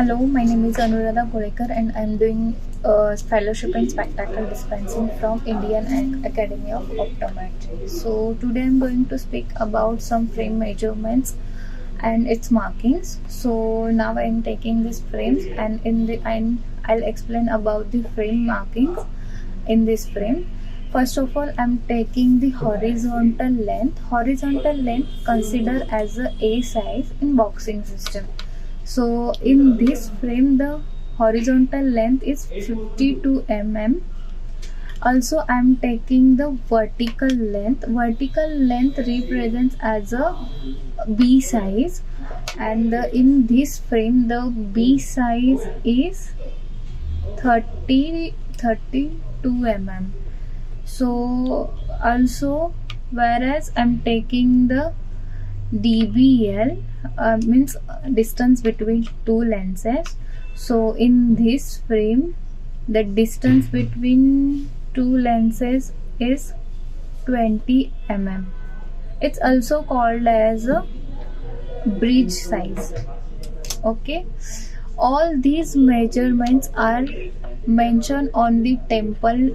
Hello, my name is Anuradha Golekar and I am doing fellowship in spectacle dispensing from Indian Academy of Optometry. So today I am going to speak about some frame measurements and its markings. So now I am taking these frames and I'll explain about the frame markings in this frame. First of all, I am taking the horizontal length. Horizontal length considered as a size in boxing system. So in this frame the horizontal length is 52 mm. Also I am taking the vertical length. Vertical length represents as a B size, and in this frame the B size is 32 mm. So also, whereas I am taking the DBL, means distance between two lenses. So in this frame the distance between two lenses is 20 mm. It's also called as a bridge size. Okay, all these measurements are mentioned on the temples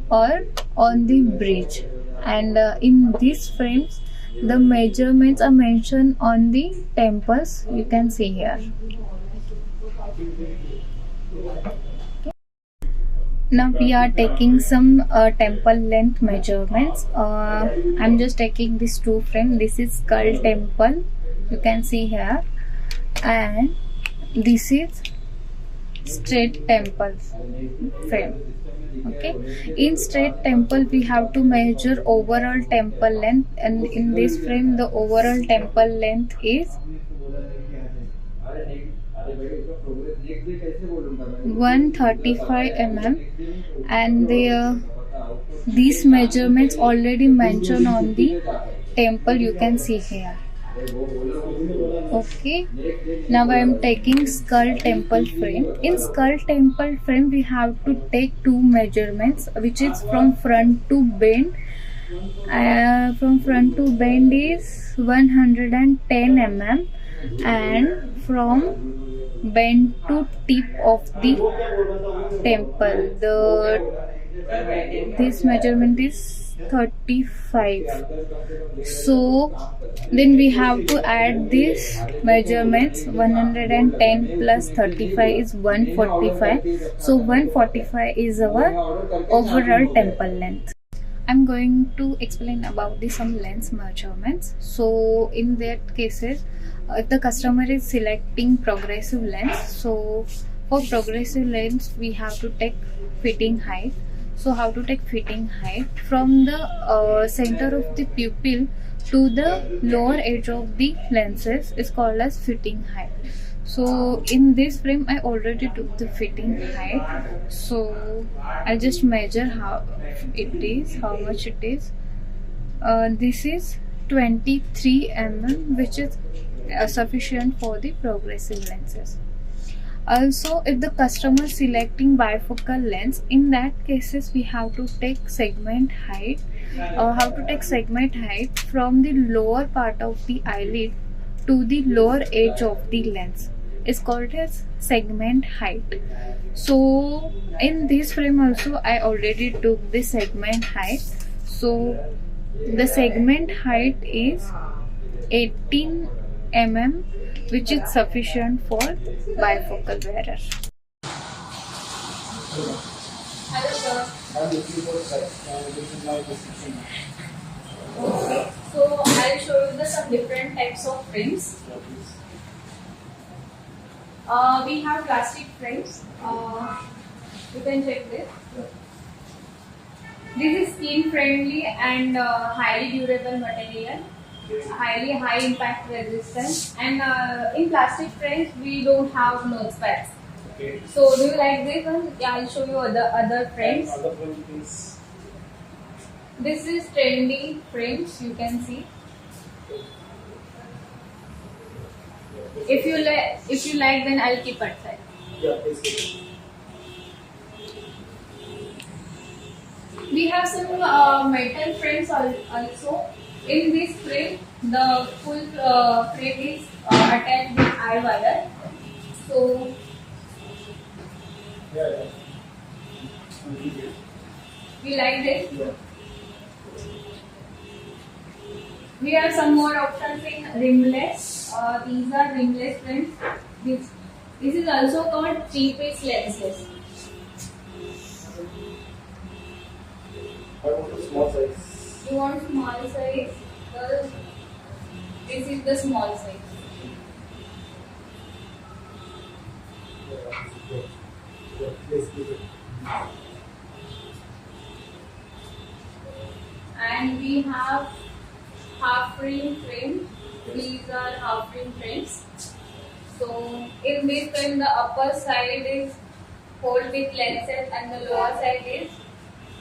or on the bridge, and in these frames the measurements are mentioned on the temples. You can see here. Now we are taking some temple length measurements. I'm just taking this two frame. This is skull temple, you can see here, and this is straight temple frame. Okay, in straight temple we have to measure overall temple length, and in this frame the overall temple length is 135 mm, and these measurements already mentioned on the temple, you can see here. Okay, now I am taking skull temple frame. In skull temple frame we have to take two measurements, which is from front to bend. From front to bend is 110 mm, and from bend to tip of the temple this measurement is 35. So then we have to add these measurements. 110 plus 35 is 145. So 145 is our overall temple length. I'm going to explain about some lens measurements. So in that cases, if the customer is selecting progressive lens, so for progressive lens we have to take fitting height. So how to take fitting height? From the center of the pupil to the lower edge of the lenses is called as fitting height. So in this frame I already took the fitting height, so I'll just measure how much it is. This is 23 mm, which is sufficient for the progressive lenses. Also, if the customer selecting bifocal lens, in that cases we have to take segment height. How to take segment height? From the lower part of the eyelid to the lower edge of the lens is called as segment height. So in this frame also I already took the segment height. So the segment height is 18 mm, which is sufficient for bifocal wearer. Hello sir. Okay, so I'll show you some different types of frames. We have plastic frames. You can check this. This is skin friendly and highly durable material, highly high impact resistance, and in plastic frames we don't have nose pads. Okay. So do you like this one? Yeah, I'll show you other frames. This is trendy frames, you can see. If you like, then I'll keep outside. Yeah, please. We have some metal frames also. In this frame, The full frame is attached with eye wire. So we like this. We have some more options in rimless. These are rimless frames. This is also called three-piece lenses. I want a small size. You want small size? Well, this is the small size. And we have half frame. These are half frames. So in this frame, the upper side is hold with lenses and the lower side is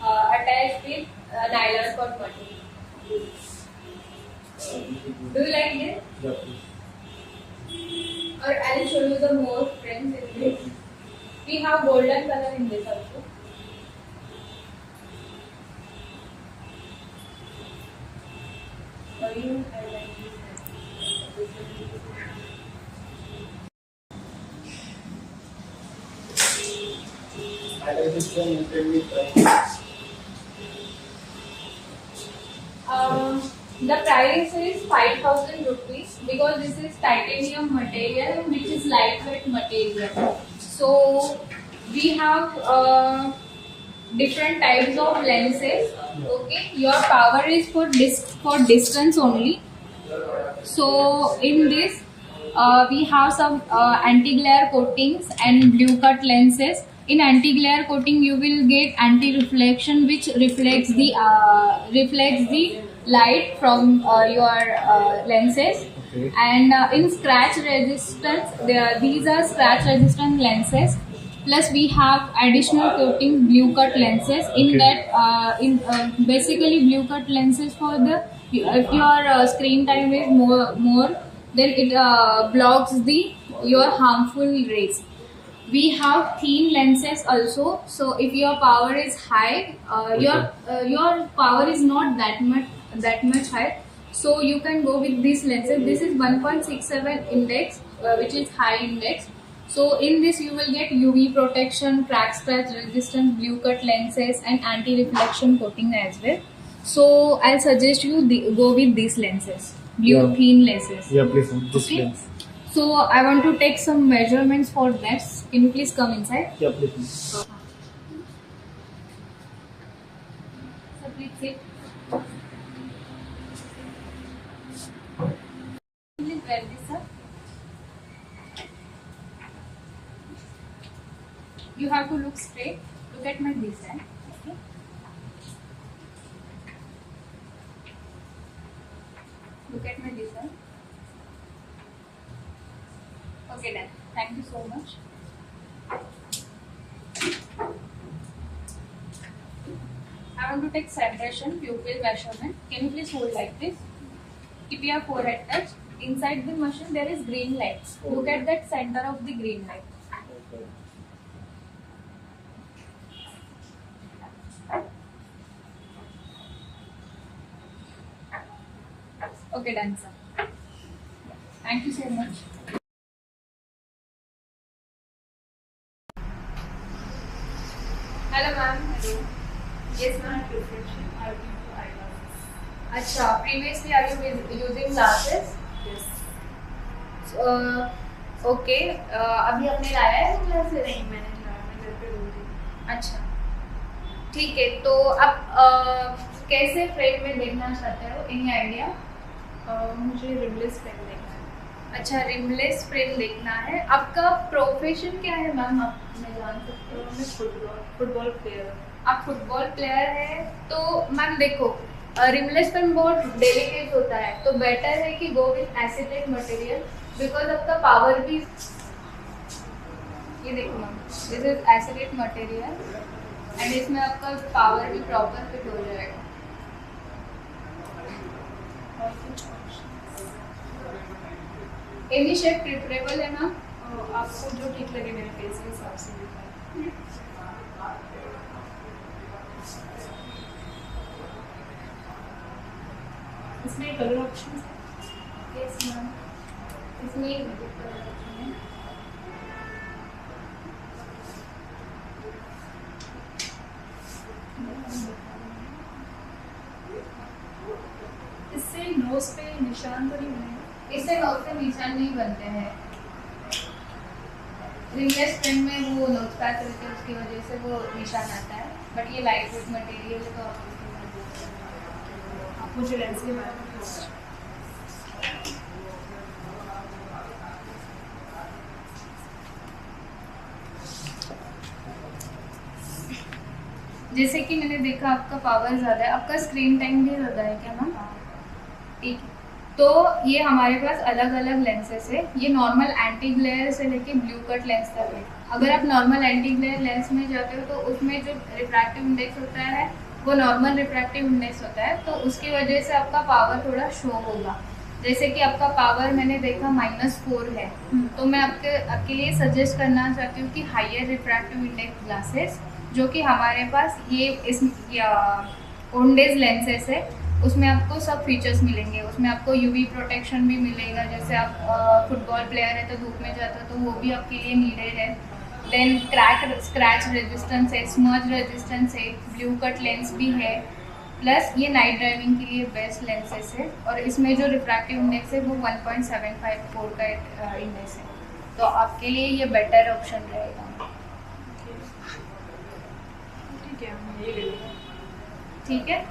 attached with nylon cord material. Do you like this? Yeah, please. Or I'll show you the more frames in this. We have golden color in this also. I like this. I like this one. You tell me price. The price is 5,000 rupees because this is titanium material which is lightweight material. So we have different types of lenses. Okay, your power is for distance only. So in this we have some anti-glare coatings and blue cut lenses. In anti-glare coating you will get anti-reflection which reflects the light from your lenses. Okay. And in scratch resistance these are scratch resistant lenses. Plus we have additional coating blue cut lenses. In Okay. that basically blue cut lenses for the if your screen time is more then it blocks your harmful rays. We have thin lenses also. So if your power is high, your power is not that much high, so you can go with these lenses. This is 1.67 index, which is high index. So in this you will get UV protection, crack scratch resistant blue cut lenses and anti-reflection coating as well. So I'll suggest you go with these lenses, blue thin lenses. Yeah, please. This Okay. lens. So I want to take some measurements for that. Can you please come inside? Yeah, please. So please sit. Please wear this, sir. You have to look straight. Look at my design. Okay. Look at my design. Okay, done. Thank you so much. I want to take centration, pupil measurement. Can you please hold like this? Keep your forehead touch. Inside the machine there is green light. Look at that center of the green light. Okay, done, sir. Thank you so much. Hello, ma'am. Hello. Yes, ma'am. Acha, previously are you using glasses? Yes. Okay अभी हमने लाया है glasses? नहीं, मैंने लाया, मैं घर पे लूंगी। अच्छा, ठीक है। तो अब कैसे फ्रेम में देखना चाहते हो? Any idea? मुझे रिमलेस पेन देखना है। अच्छा, रिमलेस फ्रेम देखना है। आपका प्रोफेशन क्या है मैम? आप मैं जान सकती हूँ? मैं फुटबॉल प्लेयर हूँ। आप फुटबॉल प्लेयर है तो मैम देखो रिमलेस पेन बहुत डेलिकेट होता है, तो बेटर है कि go with acetate material because आपका पावर भी ये देखो ma'am, this is acetate material and इसमें आपका पावर भी प्रॉपर फिट हो जाएगा। और कुछ options? एनी शेप प्रिफरेबल है मैम? आपको जो ठीक लगे मेरे फेस के हिसाब से दिखाएं। इसमें कलर ऑप्शन है। Yes, ma'am. इसमें एक edit कर देती हूँ। इससे नोज पे निशान तो नहीं बनेगा? इससे नोज पे निशान नहीं बनते हैं। रिंगलेस पेन में वो नोज पैच रहते हैं, उसकी वजह से वो निशान आता है, बट ये लाइट वेट मटेरियल है तो आप मुझे लेंस के बारे में बताओ। जैसे कि मैंने देखा आपका पावर ज़्यादा है, आपका स्क्रीन टाइम भी ज़्यादा है क्या मैम? ठीक है, तो ये हमारे पास अलग अलग लेंसेज है। ये नॉर्मल एंटी ग्लेयर से लेके ब्लू कट लेंस तक है। अगर आप नॉर्मल एंटी ग्लेयर लेंस में जाते हो तो उसमें जो रिफ्रैक्टिव इंडेक्स होता है वो नॉर्मल रिफ्रैक्टिव इंडेक्स होता है, तो उसकी वजह से आपका पावर थोड़ा शो होगा। जैसे कि आपका पावर मैंने देखा -4 है, तो मैं आपके लिए सजेस्ट करना चाहती हूँ कि हायर रिफ्रैक्टिव इंडेक्स ग्लासेस, जो कि हमारे पास ये ओनडेज लेंसेज है, उसमें आपको सब फीचर्स मिलेंगे। उसमें आपको यूवी प्रोटेक्शन भी मिलेगा, जैसे आप फुटबॉल प्लेयर है तो धूप में जाते हो तो वो भी आपके लिए नीडेड है। देन स्क्रैच रेजिस्टेंस है, स्मज रेजिस्टेंस है, ब्लू कट लेंस भी है, प्लस ये नाइट ड्राइविंग के लिए बेस्ट लेंसेज है। और इसमें जो रिफ्रैक्टिव इंडेक्स है वो 1.754 का इंडेक्स है, तो आपके लिए ये बेटर ऑप्शन रहेगा। ठीक है, हम ये ले लेंगे। ठीक है।